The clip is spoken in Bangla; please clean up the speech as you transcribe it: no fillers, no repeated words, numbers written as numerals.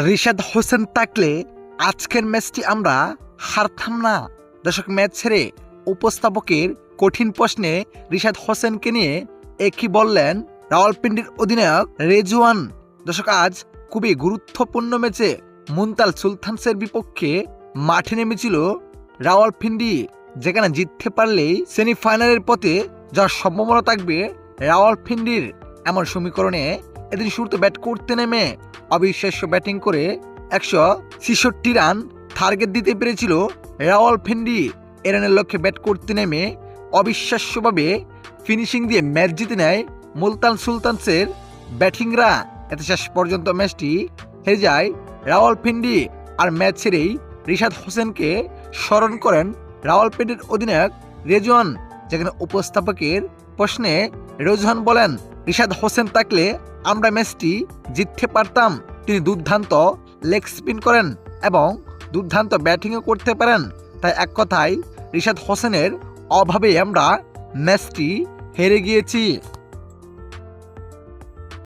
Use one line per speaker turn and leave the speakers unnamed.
রিশাদ হোসেন থাকলে আজকের ম্যাচটি আমরা হারতাম না। দর্শক, ম্যাচ ছেড়ে উপস্থাপকের কঠিন প্রশ্নে রিশাদ হোসেনকে নিয়ে একই বললেন রাওয়ালপিন্ডির অধিনায়ক রেজওয়ান। দর্শক, আজ খুবই গুরুত্বপূর্ণ ম্যাচে মুনতাল সুলতানসের বিপক্ষে মাঠে নেমেছিল রাওয়ালপিন্ডি, যেখানে জিততে পারলেই সেমিফাইনালের পথে যাওয়ার সম্ভাবনা থাকবে রাওয়ালপিন্ডির। এমন সমীকরণে এদিন শুরুতে ব্যাট করতে নেমে অবিশ্বাস্য ব্যাটিং করে 166 রান টার্গেট দিতে পেরেছিল রাওয়ালপিন্ডি। এ রানের লক্ষ্যে ব্যাট করতে নেমে অবিশ্বাস্যভাবে ফিনিশিং দিয়ে ম্যাচ জিতে নেয় মুলতান সুলতানসের ব্যাটিংরা। এতে শেষ পর্যন্ত ম্যাচটি হেরে যায় রাওয়ালপিন্ডি। আর ম্যাচ ছেড়েই রিশাদ হোসেনকে স্মরণ করেন রাওয়ালপিন্ডির অধিনায়ক রেজওয়ান, যেখানে উপস্থাপকের প্রশ্নে রেজওয়ান বলেন, রিশাদ হোসেন থাকলে আমরা ম্যাচটি জিততে পারতাম। তিনি দুর্দান্ত লেগ স্পিন করেন এবং দুর্দান্ত ব্যাটিংও করতে পারেন। তাই এক কথায় রিশাদ হোসেনের অভাবে আমরা ম্যাচটি হেরে গিয়েছি।